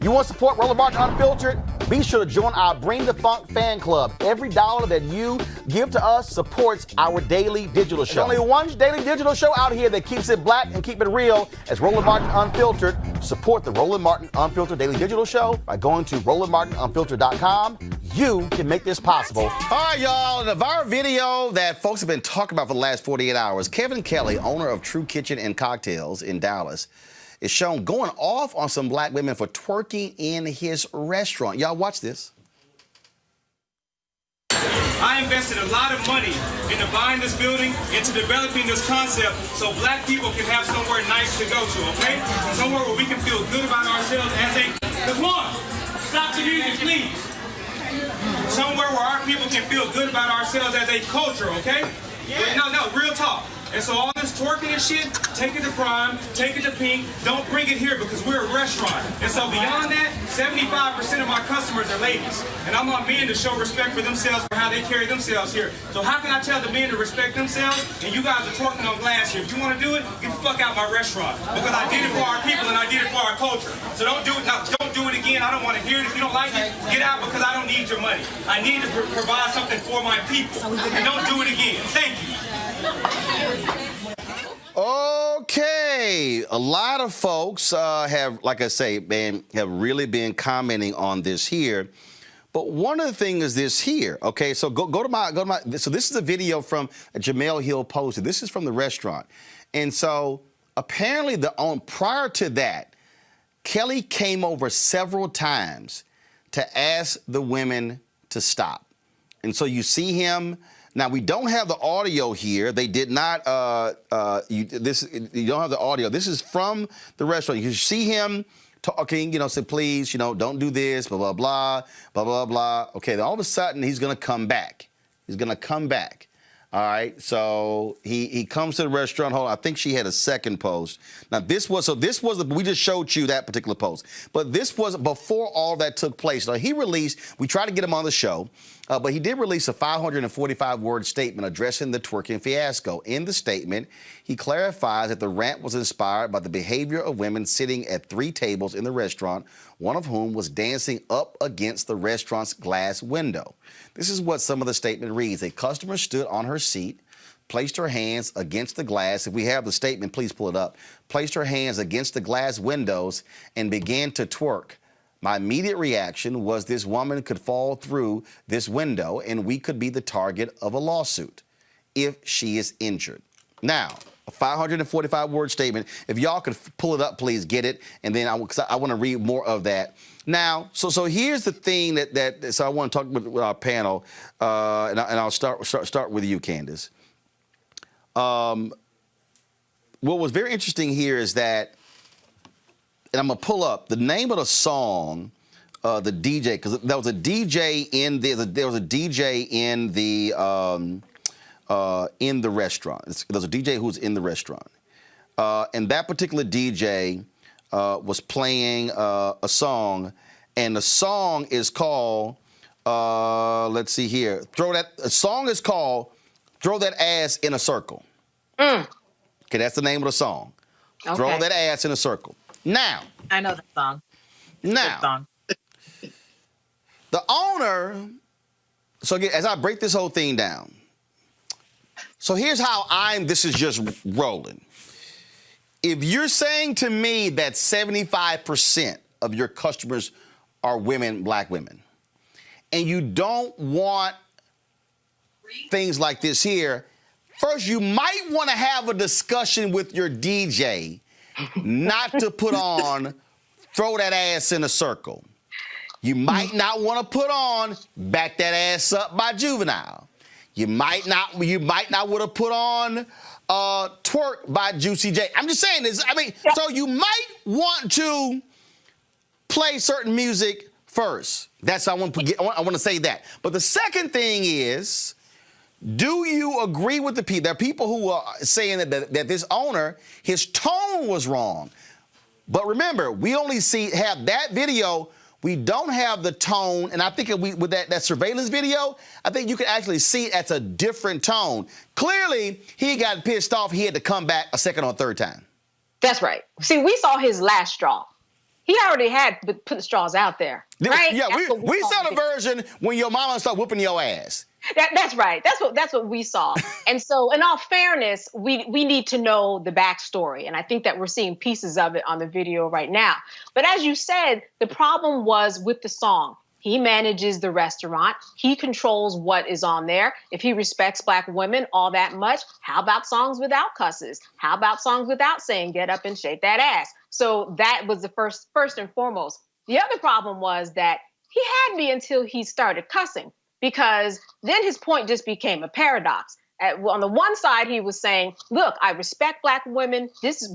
You want to support Roland Martin Unfiltered? Be sure to join our Bring the Funk fan club. Every dollar that you give to us supports our daily digital show. There's only one daily digital show out here that keeps it black and keep it real as Roland Martin Unfiltered. Support the Roland Martin Unfiltered daily digital show by going to RolandMartinUnfiltered.com. You can make this possible. All right, y'all. The viral video that folks have been talking about for the last 48 hours, Kevin Kelley, owner of True Kitchen and Kocktails in Dallas, is shown going off on some black women for twerking in his restaurant. Y'all watch this. I invested a lot of money into buying this building, into developing this concept so black people can have somewhere nice to go to, okay? Somewhere where we can feel good about ourselves as a... Come on, stop the music, please. Somewhere where our people can feel good about ourselves as a culture, okay? Yeah. No, real talk. And so all this twerking and shit, take it to Prime, take it to Pink, don't bring it here because we're a restaurant. And so beyond that, 75% of my customers are ladies. And I want men to show respect for themselves for how they carry themselves here. So how can I tell the men to respect themselves and you guys are twerking on glass here? If you want to do it, get the fuck out my restaurant. Because I did it for our people and I did it for our culture. So don't do it now. Don't do it again. I don't want to hear it. If you don't like it, get out because I don't need your money. I need to provide something for my people. And don't do it again. Thank you. Okay, a lot of folks have, like I say, have really been commenting on this here. But one of the things is this here. Okay, so go to my. So this is a video from Jamel Hill posted. This is from the restaurant, and so apparently prior to that, Kelley came over several times to ask the women to stop, and so you see him. Now, we don't have the audio here. They did not, you don't have the audio. This is from the restaurant. You see him talking, say, please, don't do this, blah, blah, blah, blah, blah, blah. Okay, then all of a sudden, he's going to come back. He's going to come back. All right, so he comes to the restaurant. Hold on, I think she had a second post. Now, we just showed you that particular post. But this was before all that took place. Now, we tried to get him on the show, but he did release a 545-word statement addressing the twerking fiasco. In the statement, he clarifies that the rant was inspired by the behavior of women sitting at 3 tables in the restaurant, one of whom was dancing up against the restaurant's glass window. This is what some of the statement reads. A customer stood on her seat, placed her hands against the glass. If we have the statement, please pull it up. Placed her hands against the glass windows and began to twerk. My immediate reaction was this woman could fall through this window and we could be the target of a lawsuit if she is injured. Now, a 545-word statement. If y'all could pull it up, please get it. And then I want to read more of that. Now, so here's the thing so I want to talk with our panel, and I'll start with you, Candace. What was very interesting here is that, and I'm gonna pull up the name of the song, the DJ, because there was a DJ in the restaurant. There's a DJ who was in the restaurant, and that particular DJ was playing a song, and the song is called, let's see here, the song is called "Throw That Ass in a Circle." Okay, that's the name of the song. Okay. Throw that ass in a circle. Now, I know the song. The owner. So again, as I break this whole thing down, so here's how this is just rolling. If you're saying to me that 75% of your customers are women, black women, and you don't want things like this here, first you might want to have a discussion with your DJ not to put on "Throw That Ass in a Circle." You might not want to put on "Back That Ass Up" by Juvenile. You might not want to put on "Twerk" by Juicy J. I'm just saying this. So you might want to play certain music first. That's I want to say that. But the second thing is, do you agree with the people? There are people who are saying that this owner, his tone was wrong. But remember, we only have that video. We don't have the tone, and I think with that surveillance video, I think you can actually see it as a different tone. Clearly, he got pissed off. He had to come back a second or third time. That's right. See, we saw his last straw. He already had put the straws out there, right? Yeah, we saw the version when your mama started whooping your ass. That's right. That's what we saw. And so, in all fairness, we need to know the backstory, and I think that we're seeing pieces of it on the video right now. But as you said, the problem was with the song. He manages the restaurant. He controls what is on there. If he respects Black women all that much, how about songs without cusses? How about songs without saying "get up and shake that ass"? So that was the first and foremost. The other problem was that he had me until he started cussing, because then his point just became a paradox. On the one side, he was saying, look, I respect Black women. This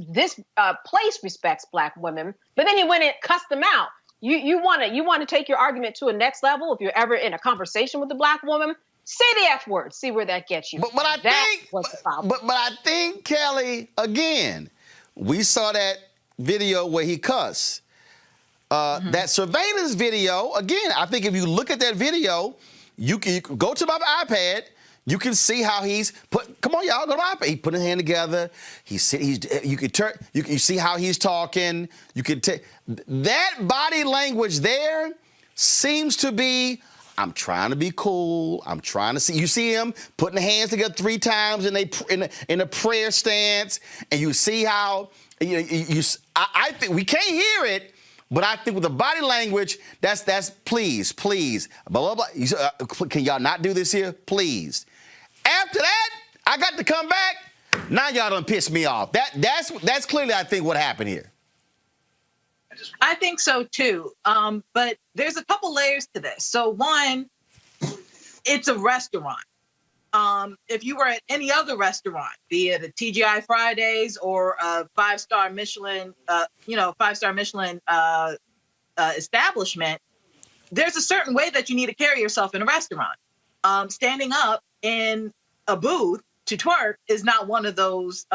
place respects Black women. But then he went and cussed them out. You want to take your argument to a next level. If you're ever in a conversation with a Black woman, say the F word. See where that gets you. But I think was the problem. But I think, Kelly, again, we saw that video where he cussed. That surveillance video, again, I think if you look at that video, you can go to my iPad. You can see how he's put. Come on, y'all, go to my iPad. He put his hand together. You see how he's talking. You can take that body language there seems to be. I'm trying to be cool. I'm trying to see. You see him putting the hands together 3 times in a prayer stance, and you see how I think we can't hear it. But I think with the body language, that's please, blah, blah, blah. Can y'all not do this here? Please. After that, I got to come back. Now y'all done pissed me off. That's clearly, I think, what happened here. I think so, too. But there's a couple layers to this. So, one, it's a restaurant. If you were at any other restaurant, be it a TGI Fridays or a 5-star Michelin, 5-star Michelin establishment, there's a certain way that you need to carry yourself in a restaurant. Standing up in a booth to twerk is not one of those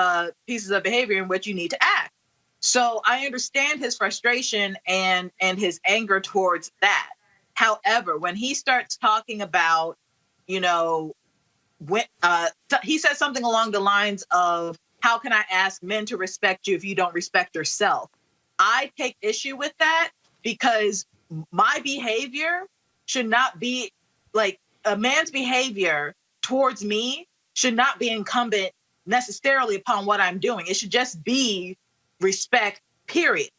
pieces of behavior in which you need to act. So I understand his frustration and his anger towards that. However, when he starts talking about, when he said something along the lines of, how can I ask men to respect you if you don't respect yourself? I take issue with that, because my behavior should not be like a man's behavior towards me should not be incumbent necessarily upon what I'm doing. It should just be respect, period.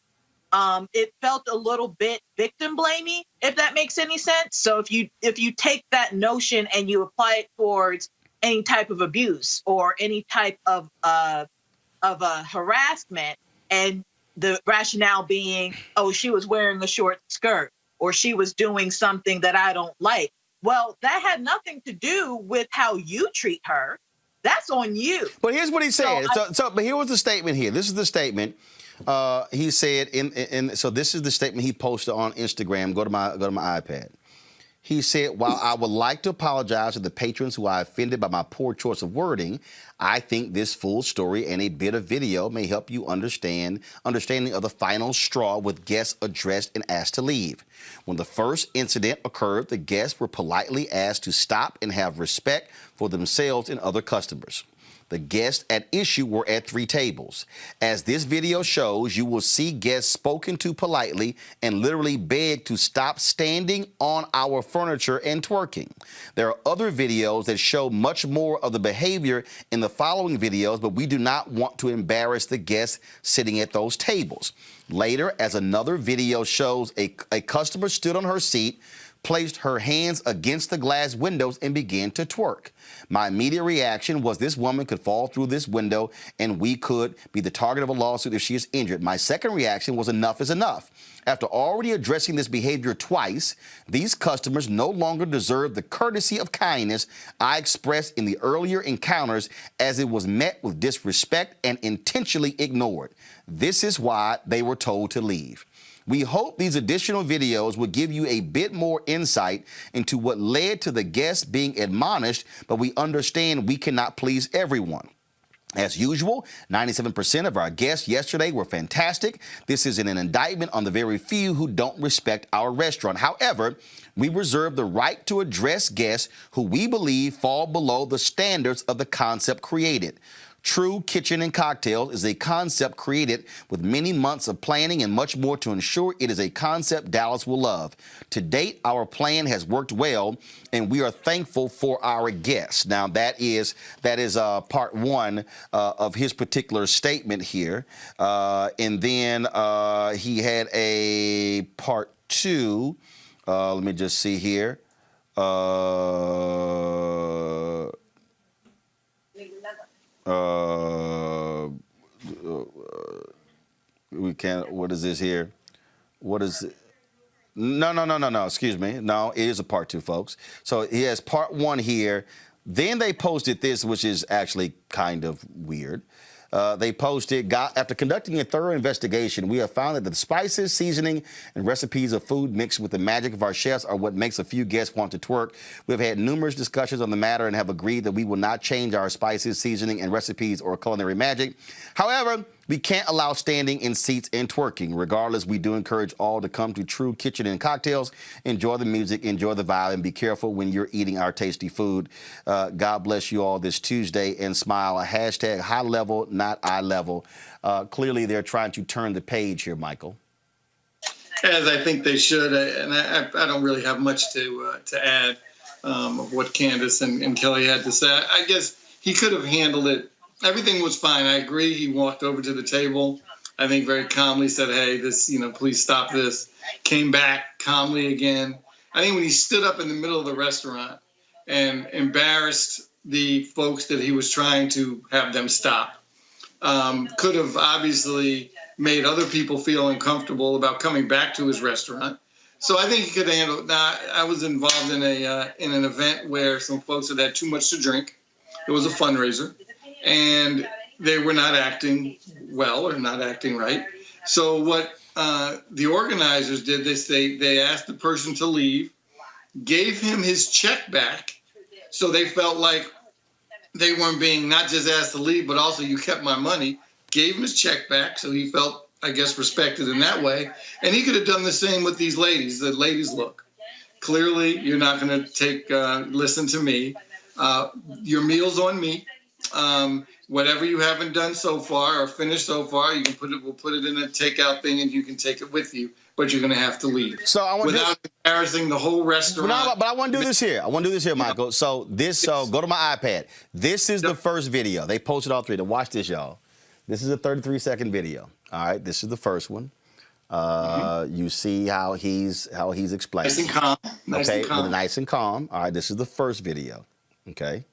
It felt a little bit victim blamey, if that makes any sense. So if you take that notion and you apply it towards any type of abuse or any type of a harassment, and the rationale being, oh, she was wearing a short skirt or she was doing something that I don't like. Well, that had nothing to do with how you treat her. That's on you. But here's what he said. But here was the statement here. This is the statement. He said, so this is the statement he posted on Instagram. Go to my iPad. He said, while I would like to apologize to the patrons who I offended by my poor choice of wording, I think this full story and a bit of video may help you understanding of the final straw with guests addressed and asked to leave. When the first incident occurred, the guests were politely asked to stop and have respect for themselves and other customers. The guests at issue were at 3 tables. As this video shows, you will see guests spoken to politely and literally begged to stop standing on our furniture and twerking. There are other videos that show much more of the behavior in the following videos, but we do not want to embarrass the guests sitting at those tables. Later, as another video shows, a customer stood on her seat, placed her hands against the glass windows and began to twerk. My immediate reaction was this woman could fall through this window and we could be the target of a lawsuit if she is injured. My second reaction was enough is enough. After already addressing this behavior twice, these customers no longer deserve the courtesy of kindness I expressed in the earlier encounters, as it was met with disrespect and intentionally ignored. This is why they were told to leave. We hope these additional videos will give you a bit more insight into what led to the guests being admonished, but we understand we cannot please everyone. As usual, 97% of our guests yesterday were fantastic. This is an indictment on the very few who don't respect our restaurant. However, we reserve the right to address guests who we believe fall below the standards of the concept created. True Kitchen and Kocktails is a concept created with many months of planning and much more to ensure it is a concept Dallas will love. To date, our plan has worked well, and we are thankful for our guests. Now, that is part one of his particular statement here. And then he had a part two. Let me just see here. We can't. What is this here? What is it? No. Excuse me. No, it is a part two, folks. So he has part one here. Then they posted this, which is actually kind of weird. They posted, after conducting a thorough investigation, we have found that the spices, seasoning, and recipes of food mixed with the magic of our chefs are what makes a few guests want to twerk. We've had numerous discussions on the matter and have agreed that we will not change our spices, seasoning, and recipes or culinary magic. However, we can't allow standing in seats and twerking. Regardless, we do encourage all to come to True Kitchen and Kocktails. Enjoy the music, enjoy the vibe, and be careful when you're eating our tasty food. God bless you all this Tuesday, and smile. Hashtag high level, not eye level. Clearly, they're trying to turn the page here, Michael. As I think they should, and I don't really have much to add of what Candace and Kelly had to say. I guess he could have handled it. Everything was fine. I agree. He walked over to the table, I think very calmly said, hey, this, please stop this. Came back calmly again. I think when he stood up in the middle of the restaurant and embarrassed the folks that he was trying to have them stop, could have obviously made other people feel uncomfortable about coming back to his restaurant. So I think he could handle it. Now, I was involved in an event where some folks had too much to drink. It was a fundraiser. And they were not acting well or not acting right. So what the organizers did, they asked the person to leave, gave him his check back, so they felt like they weren't being not just asked to leave, but also you kept my money, gave him his check back, so he felt, I guess, respected in that way. And he could have done the same with these ladies. The ladies, look, clearly you're not going to listen to me. Your meal's on me. Whatever you haven't done so far or finished so far, we'll put it in a takeout thing and you can take it with you, but you're going to have to leave. So I want without embarrassing the whole restaurant. But I want to do this here. Michael. So go to my iPad. This is the first video. They posted all three. Now watch this, y'all. This is a 33-second video. All right, this is the first one. You see how he's explaining. Nice and calm. Nice and calm. All right, this is the first video. Okay.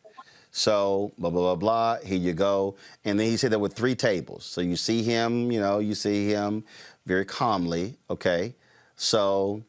So, blah, blah, blah, blah, here you go. And then he said there were 3 tables. So you see him, very calmly, okay? So,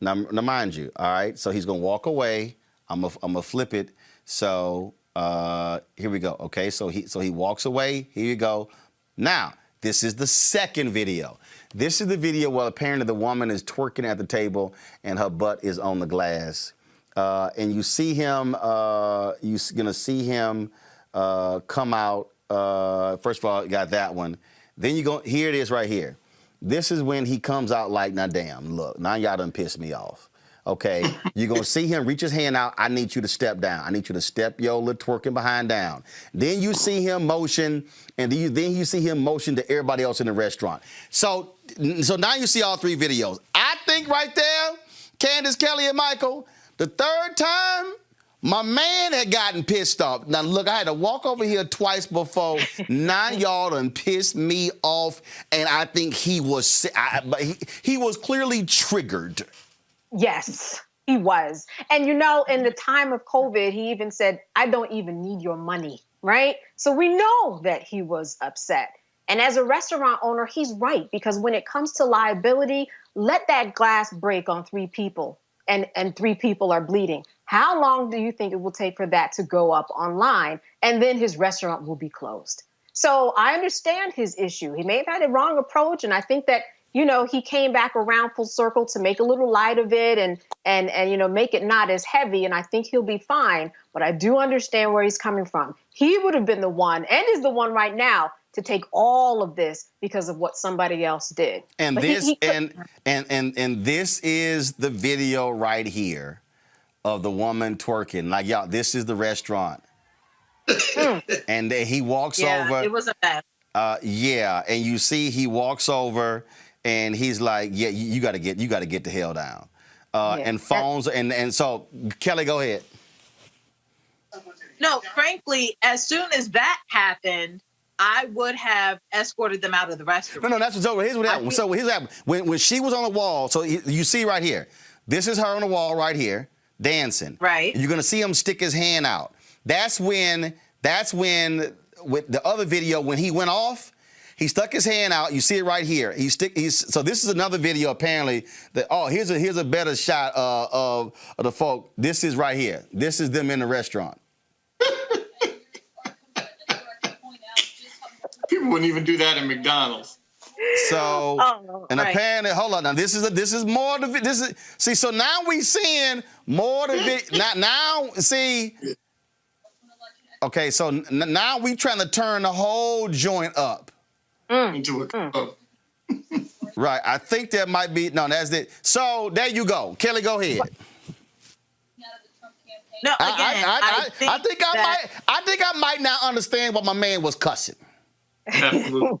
now mind you, all right? So he's going to walk away. I'm gonna flip it. So, here we go, okay? So he walks away. Here you go. Now, this is the second video. This is the video where apparently the woman is twerking at the table and her butt is on the glass. And you see him, you're going to see him come out. First of all, you got that one. Then here it is right here. This is when he comes out like, now damn, look, now y'all done pissed me off. Okay, you're going to see him reach his hand out. I need you to step down. I need you to step your little twerking behind down. Then you see him motion, and then you see him motion to everybody else in the restaurant. So now you see all 3 videos. I think right there, Candace, Kelly, and Michael, the third time, my man had gotten pissed off. Now, look, I had to walk over here twice before. Now y'all done pissed me off, and I think he was clearly triggered. Yes, he was. And, in the time of COVID, he even said, I don't even need your money, right? So we know that he was upset. And as a restaurant owner, he's right, because when it comes to liability, let that glass break on 3 people. And 3 people are bleeding. How long do you think it will take for that to go up online? And then his restaurant will be closed. So I understand his issue. He may have had a wrong approach. And I think that, he came back around full circle to make a little light of it and make it not as heavy. And I think he'll be fine. But I do understand where he's coming from. He would have been the one, and is the one right now, to take all of this because of what somebody else did. And but this and this is the video right here of the woman twerking. Like, y'all, this is the restaurant. And then he walks Yeah, over. it was a mess. Yeah, and you see he walks over and he's like, "Yeah, you got to get the hell down." And phones and so Kelly, go ahead. No, frankly, as soon as that happened, I would have escorted them out of the restaurant. No, that's what's over. Here's what happened. So here's what happened. When she was on the wall, so you see right here, this is her on the wall right here, dancing. Right. You're gonna see him stick his hand out. That's when with the other video when he went off, he stuck his hand out. You see it right here. So this is another video apparently that here's a better shot of the folk. This is right here. This is them in the restaurant. People wouldn't even do that in McDonald's. So apparently, hold on. Now this is more the see. So now we seeing more the now see. Okay, so now we trying to turn the whole joint up into a right. I think there might be that's it. So there you go, Kelly. Go ahead. No, again, I think I might now understand why my man was cussing. Absolutely.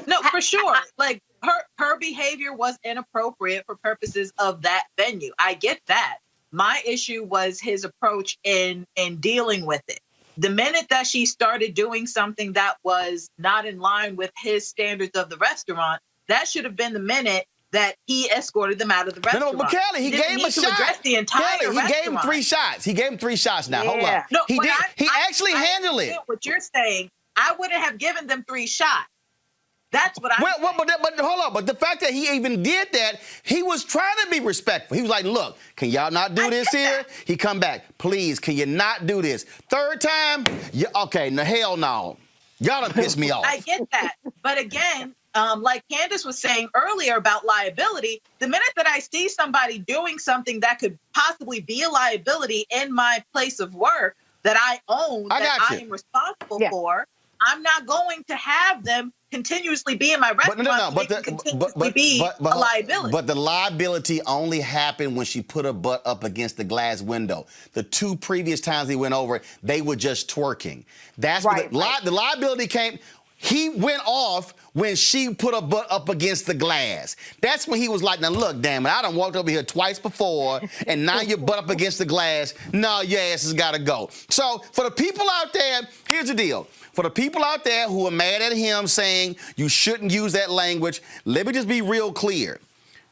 No, for sure. Like her behavior was inappropriate for purposes of that venue. I get that. My issue was his approach in dealing with it. The minute that she started doing something that was not in line with his standards of the restaurant, that should have been the minute that he escorted them out of the restaurant. No, but Kelly, he gave him a shot. Address the entire Kelly, he gave him 3 shots. He gave him 3 shots now. Hold up. No, he did. He actually handled it. What you're saying, I wouldn't have given them 3 shots. That's what I. Well, but hold on. But the fact that he even did that, he was trying to be respectful. He was like, "Look, can y'all not do this here?" He come back, "Please, can you not do this?" 3rd time, okay, no, hell no. Y'all done pissed me off. I get that, but again, like Candace was saying earlier about liability, the minute that I see somebody doing something that could possibly be a liability in my place of work that I own, that I am responsible for, I'm not going to have them continuously be in my restaurant. But be a liability. But the liability only happened when she put her butt up against the glass window. The 2 previous times he went over, they were just twerking. That's right, the liability came. He went off when she put her butt up against the glass. That's when he was like, "Now look, damn it, I done walked over here twice before, and now your butt up against the glass. No, your ass has got to go." So for the people out there, here's the deal. For the people out there who are mad at him saying you shouldn't use that language, let me just be real clear.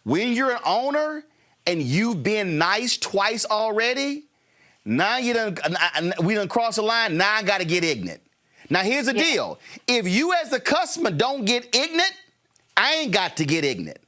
When you're an owner and you've been nice twice already, now we done crossed the line, now I got to get ignorant. Now, here's the deal. If you as the customer don't get ignorant, I ain't got to get ignorant.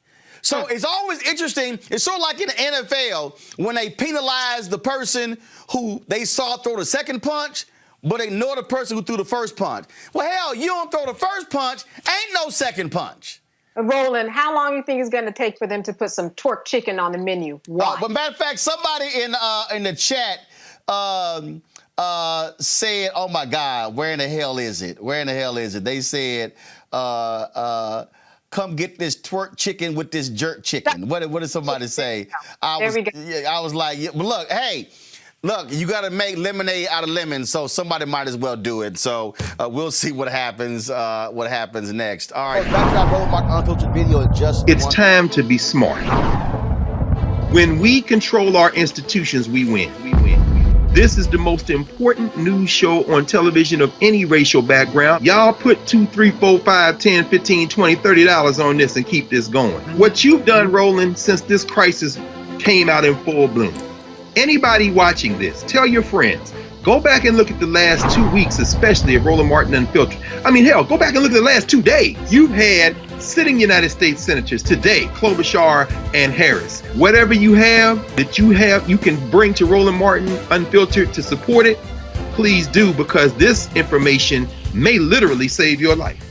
So it's always interesting. It's sort of like in the NFL when they penalize the person who they saw throw the second punch, but ignore the person who threw the first punch. Well, hell, you don't throw the first punch, ain't no second punch. Roland, how long do you think it's going to take for them to put some twerk chicken on the menu? Why? But matter of fact, somebody in the chat said, "Oh my God, where in the hell is it? Where in the hell is it?" They said, "Come get this twerk chicken with this jerk chicken." What did somebody say? I was like, but look, hey. Look, you got to make lemonade out of lemons, so somebody might as well do it. So we'll see what happens. What happens next? All right, back to that Roland Martin Unfiltered video. It's time to be smart. When we control our institutions, we win. This is the most important news show on television of any racial background. Y'all put $2, $3, $4, $5, $10, $15, $20, $30 on this and keep this going. What you've done, Roland, since this crisis came out in full bloom. Anybody watching this, tell your friends. Go back and look at the last 2 weeks, especially of Roland Martin Unfiltered. I mean, hell, go back and look at the last 2 days. You've had sitting United States senators today, Klobuchar and Harris. Whatever you have you can bring to Roland Martin Unfiltered to support it, please do, because this information may literally save your life.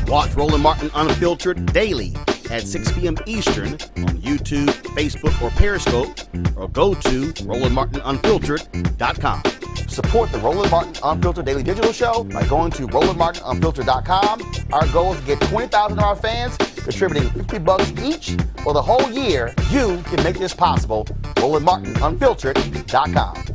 Watch Roland Martin Unfiltered daily at 6 p.m. Eastern on YouTube, Facebook, or Periscope, or go to RolandMartinUnfiltered.com. Support the Roland Martin Unfiltered Daily Digital Show by going to RolandMartinUnfiltered.com. Our goal is to get 20,000 of our fans contributing $50 each for the whole year. You can make this possible. RolandMartinUnfiltered.com.